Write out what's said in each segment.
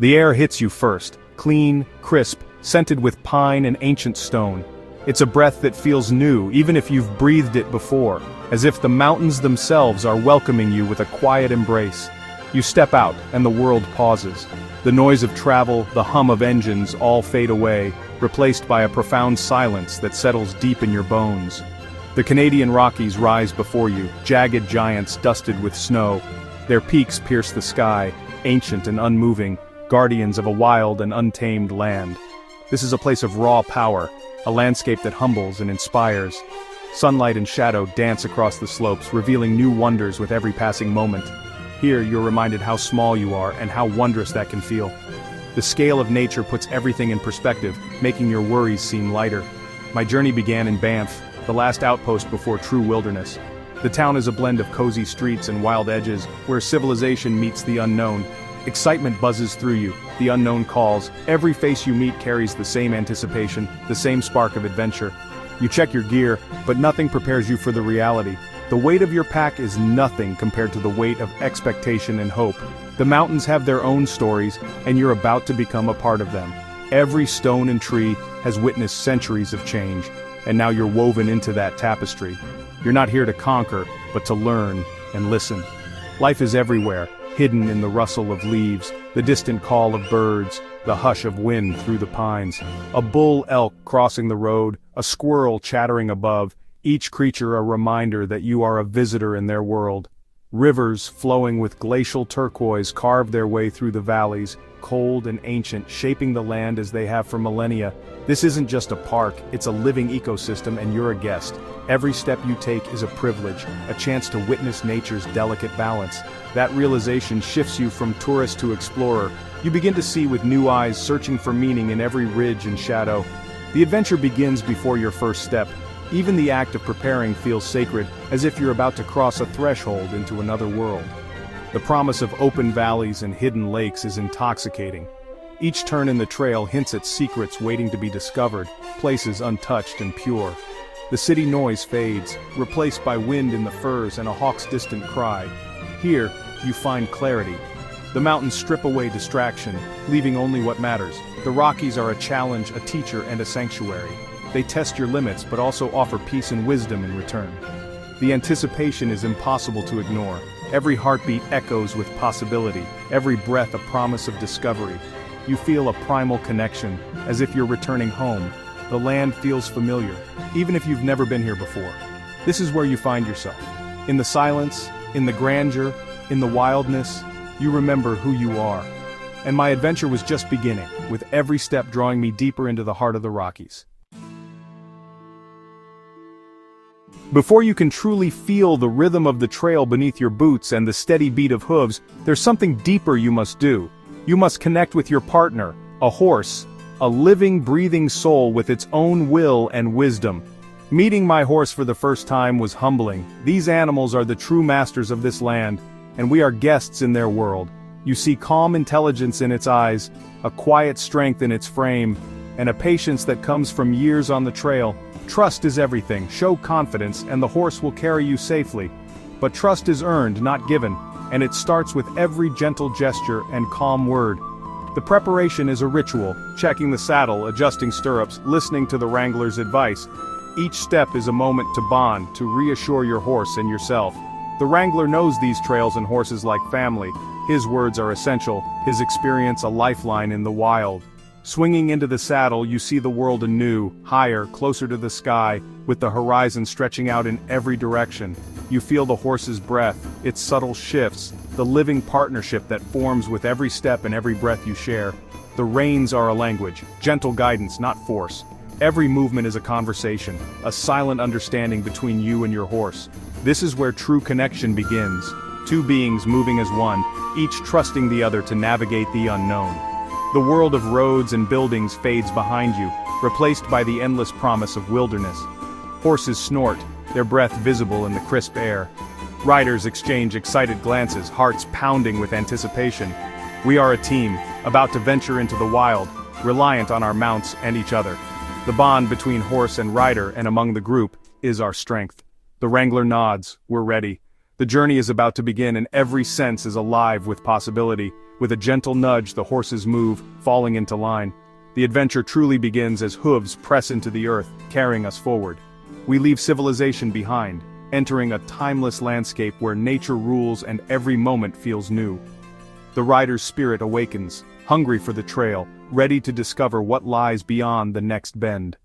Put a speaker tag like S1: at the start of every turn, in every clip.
S1: The air hits you first, clean, crisp, scented with pine and ancient stone. It's a breath that feels new even if you've breathed it before, as if the mountains themselves are welcoming you with a quiet embrace. You step out, and the world pauses. The noise of travel, the hum of engines all fade away, replaced by a profound silence that settles deep in your bones. The Canadian Rockies rise before you, jagged giants dusted with snow. Their peaks pierce the sky, ancient and unmoving, guardians of a wild and untamed land. This is a place of raw power, a landscape that humbles and inspires. Sunlight and shadow dance across the slopes, revealing new wonders with every passing moment. Here you're reminded how small you are and how wondrous that can feel. The scale of nature puts everything in perspective, making your worries seem lighter. My journey began in Banff, the last outpost before true wilderness. The town is a blend of cozy streets and wild edges, where civilization meets the unknown. Excitement buzzes through you, the unknown calls. Every face you meet carries the same anticipation, the same spark of adventure. You check your gear, but nothing prepares you for the reality. The weight of your pack is nothing compared to the weight of expectation and hope. The mountains have their own stories, and you're about to become a part of them. Every stone and tree has witnessed centuries of change, and now you're woven into that tapestry. You're not here to conquer, but to learn and listen. Life is everywhere, hidden in the rustle of leaves, the distant call of birds, the hush of wind through the pines. A bull elk crossing the road, a squirrel chattering above, each creature a reminder that you are a visitor in their world. Rivers flowing with glacial turquoise carve their way through the valleys, cold and ancient, shaping the land as they have for millennia. This isn't just a park, it's a living ecosystem, and you're a guest. Every step you take is a privilege, a chance to witness nature's delicate balance. That realization shifts you from tourist to explorer. You begin to see with new eyes, searching for meaning in every ridge and shadow. The adventure begins before your first step. Even the act of preparing feels sacred, as if you're about to cross a threshold into another world. The promise of open valleys and hidden lakes is intoxicating. Each turn in the trail hints at secrets waiting to be discovered, places untouched and pure. The city noise fades, replaced by wind in the firs and a hawk's distant cry. Here, you find clarity. The mountains strip away distraction, leaving only what matters. The Rockies are a challenge, a teacher, and a sanctuary. They test your limits but also offer peace and wisdom in return. The anticipation is impossible to ignore. Every heartbeat echoes with possibility, every breath a promise of discovery. You feel a primal connection, as if you're returning home. The land feels familiar, even if you've never been here before. This is where you find yourself. In the silence, in the grandeur, in the wildness, you remember who you are. And my adventure was just beginning, with every step drawing me deeper into the heart of the Rockies. Before you can truly feel the rhythm of the trail beneath your boots and the steady beat of hooves, there's something deeper you must do. You must connect with your partner, a horse, a living, breathing soul with its own will and wisdom. Meeting my horse for the first time was humbling. These animals are the true masters of this land, and we are guests in their world. You see calm intelligence in its eyes, a quiet strength in its frame, and a patience that comes from years on the trail. Trust is everything. Show confidence, and the horse will carry you safely. But trust is earned, not given, and it starts with every gentle gesture and calm word. The preparation is a ritual, checking the saddle, adjusting stirrups, listening to the wrangler's advice. Each step is a moment to bond, to reassure your horse and yourself. The wrangler knows these trails and horses like family. His words are essential, his experience a lifeline in the wild. Swinging into the saddle, you see the world anew, higher, closer to the sky, with the horizon stretching out in every direction. You feel the horse's breath, its subtle shifts, the living partnership that forms with every step and every breath you share. The reins are a language, gentle guidance, not force. Every movement is a conversation, a silent understanding between you and your horse. This is where true connection begins. Two beings moving as one, each trusting the other to navigate the unknown. The world of roads and buildings fades behind you, replaced by the endless promise of wilderness. Horses snort, their breath visible in the crisp air. Riders exchange excited glances, hearts pounding with anticipation. We are a team, about to venture into the wild, reliant on our mounts and each other. The bond between horse and rider and among the group is our strength. The wrangler nods, we're ready. The journey is about to begin and every sense is alive with possibility. With a gentle nudge, the horses move, falling into line. The adventure truly begins as hooves press into the earth, carrying us forward. We leave civilization behind, entering a timeless landscape where nature rules and every moment feels new. The rider's spirit awakens, hungry for the trail, ready to discover what lies beyond the next bend.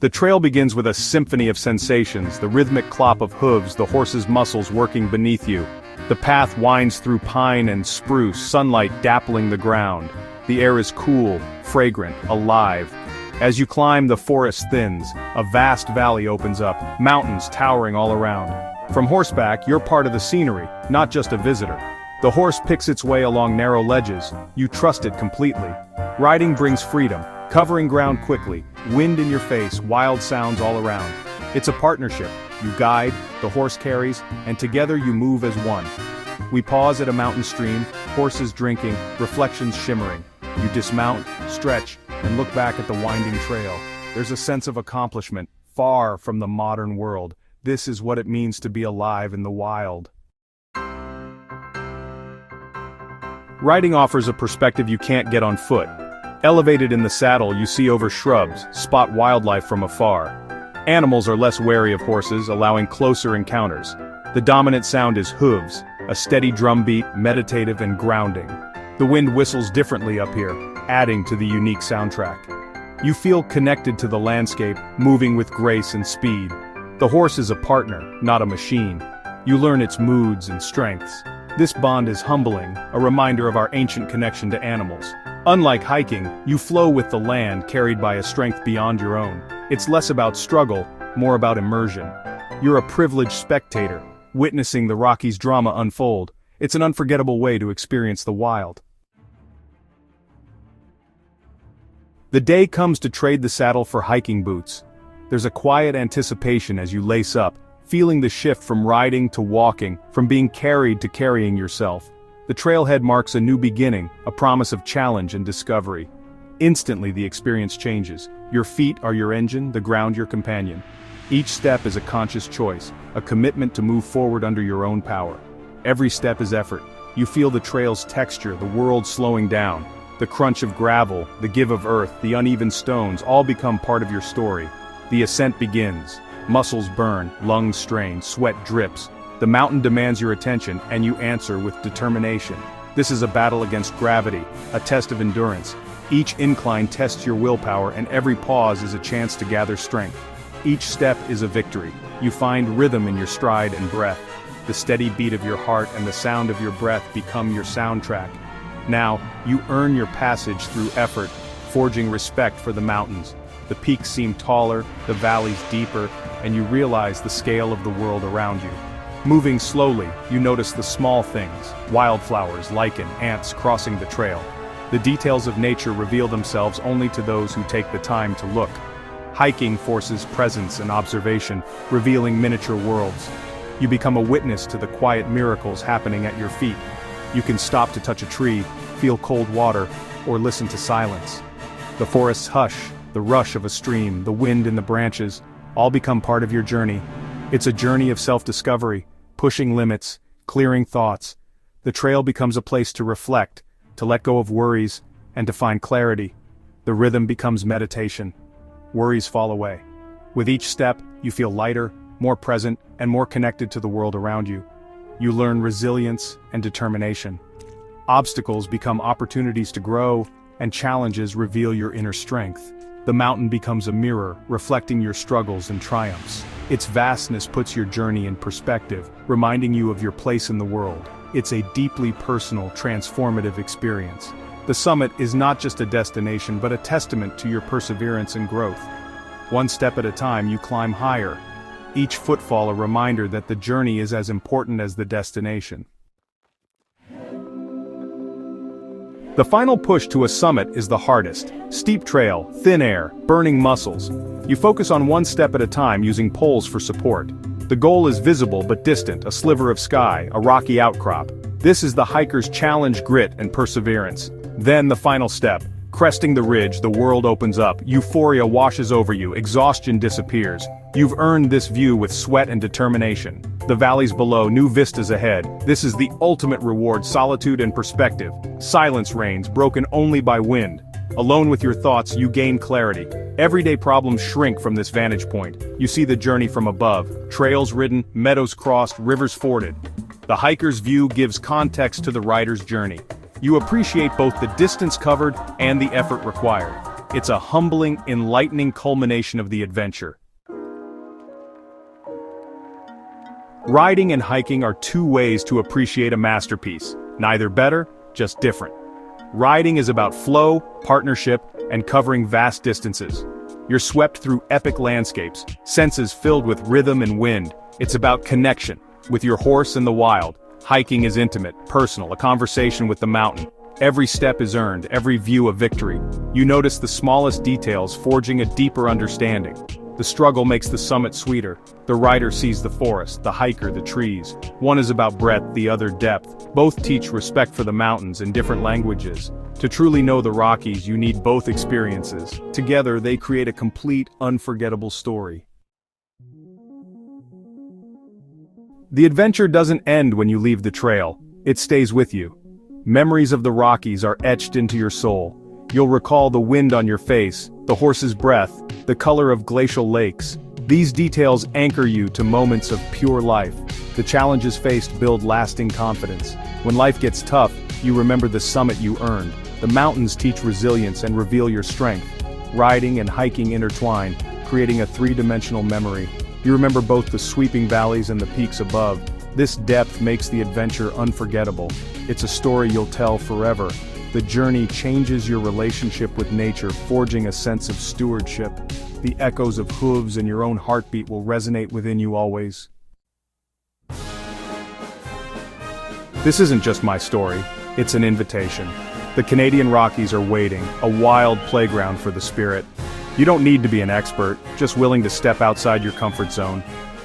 S1: The trail begins with a symphony of sensations, the rhythmic clop of hooves, the horse's muscles working beneath you. The path winds through pine and spruce, sunlight dappling the ground. The air is cool, fragrant, alive. As you climb, the forest thins, a vast valley opens up, mountains towering all around. From horseback, you're part of the scenery, not just a visitor. The horse picks its way along narrow ledges, you trust it completely. Riding brings freedom, covering ground quickly, wind in your face, wild sounds all around. It's a partnership. You guide, the horse carries, and together you move as one. We pause at a mountain stream, horses drinking, reflections shimmering. You dismount, stretch, and look back at the winding trail. There's a sense of accomplishment, far from the modern world. This is what it means to be alive in the wild. Riding offers a perspective you can't get on foot. Elevated in the saddle, you see over shrubs, spot wildlife from afar. Animals are less wary of horses, allowing closer encounters. The dominant sound is hooves, a steady drumbeat, meditative and grounding. The wind whistles differently up here, adding to the unique soundtrack. You feel connected to the landscape, moving with grace and speed. The horse is a partner, not a machine. You learn its moods and strengths. This bond is humbling, a reminder of our ancient connection to animals. Unlike hiking, you flow with the land, carried by a strength beyond your own. It's less about struggle, more about immersion. You're a privileged spectator, witnessing the Rockies' drama unfold. It's an unforgettable way to experience the wild. The day comes to trade the saddle for hiking boots. There's a quiet anticipation as you lace up, feeling the shift from riding to walking, from being carried to carrying yourself. The trailhead marks a new beginning, a promise of challenge and discovery. Instantly the experience changes. Your feet are your engine, the ground your companion. Each step is a conscious choice, a commitment to move forward under your own power. Every step is effort. You feel the trail's texture, the world slowing down. The crunch of gravel, the give of earth, the uneven stones all become part of your story. The ascent begins. Muscles burn, lungs strain, sweat drips. The mountain demands your attention, and you answer with determination. This is a battle against gravity, a test of endurance. Each incline tests your willpower, and every pause is a chance to gather strength. Each step is a victory. You find rhythm in your stride and breath. The steady beat of your heart and the sound of your breath become your soundtrack. Now, you earn your passage through effort, forging respect for the mountains. The peaks seem taller, the valleys deeper, and you realize the scale of the world around you. Moving slowly, you notice the small things, wildflowers, lichen, ants crossing the trail. The details of nature reveal themselves only to those who take the time to look. Hiking forces presence and observation, revealing miniature worlds. You become a witness to the quiet miracles happening at your feet. You can stop to touch a tree, feel cold water, or listen to silence. The forest's hush, the rush of a stream, the wind in the branches, all become part of your journey. It's a journey of self-discovery, pushing limits, clearing thoughts. The trail becomes a place to reflect, to let go of worries, and to find clarity. The rhythm becomes meditation. Worries fall away. With each step, you feel lighter, more present, and more connected to the world around you. You learn resilience and determination. Obstacles become opportunities to grow, and challenges reveal your inner strength. The mountain becomes a mirror, reflecting your struggles and triumphs. Its vastness puts your journey in perspective, reminding you of your place in the world. It's a deeply personal, transformative experience. The summit is not just a destination but a testament to your perseverance and growth. One step at a time you climb higher. Each footfall a reminder that the journey is as important as the destination. The final push to a summit is the hardest. Steep trail, thin air, burning muscles. You focus on one step at a time using poles for support. The goal is visible but distant, a sliver of sky, a rocky outcrop. This is the hiker's challenge, grit, and perseverance. Then the final step, Cresting the ridge, the world opens up, euphoria washes over you, exhaustion disappears. You've earned this view with sweat and determination. The valleys below, new vistas ahead. This is the ultimate reward, solitude and perspective. Silence reigns, broken only by wind. Alone with your thoughts, you gain clarity. Everyday problems shrink from this vantage point. You see the journey from above, trails ridden, meadows crossed, rivers forded. The hiker's view gives context to the rider's journey. You appreciate both the distance covered and the effort required. It's a humbling, enlightening culmination of the adventure. Riding and hiking are two ways to appreciate a masterpiece. Neither better, just different. Riding is about flow, partnership, and covering vast distances. You're swept through epic landscapes, senses filled with rhythm and wind. It's about connection, with your horse and the wild. Hiking is intimate, personal, a conversation with the mountain. Every step is earned, every view a victory. You notice the smallest details, forging a deeper understanding. The struggle makes the summit sweeter. The rider sees the forest, the hiker the trees. One is about breadth, the other depth. Both teach respect for the mountains in different languages. To truly know the Rockies, you need both experiences. Together, they create a complete, unforgettable story. The adventure doesn't end when you leave the trail. It stays with you. Memories of the Rockies are etched into your soul. You'll recall the wind on your face, the horse's breath, the color of glacial lakes. These details anchor you to moments of pure life. The challenges faced build lasting confidence. When life gets tough, you remember the summit you earned. The mountains teach resilience and reveal your strength. Riding and hiking intertwine, creating a three-dimensional memory. You remember both the sweeping valleys and the peaks above. This depth makes the adventure unforgettable. It's a story you'll tell forever. The journey changes your relationship with nature, forging a sense of stewardship. The echoes of hooves and your own heartbeat will resonate within you always. This isn't just my story, it's an invitation. The Canadian Rockies are waiting, a wild playground for the spirit. You don't need to be an expert, just willing to step outside your comfort zone.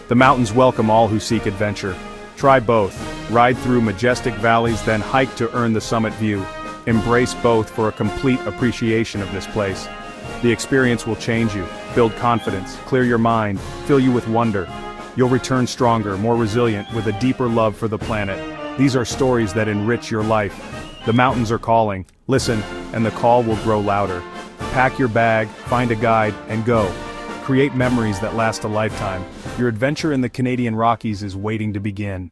S1: The mountains welcome all who seek adventure. Try both. Ride through majestic valleys, then hike to earn the summit view. Embrace both for a complete appreciation of this place. The experience will change you, build confidence, clear your mind, fill you with wonder. You'll return stronger, more resilient, with a deeper love for the planet. These are stories that enrich your life. The mountains are calling. Listen, and the call will grow louder. Pack your bag, find a guide, and go. Create memories that last a lifetime. Your adventure in the Canadian Rockies is waiting to begin.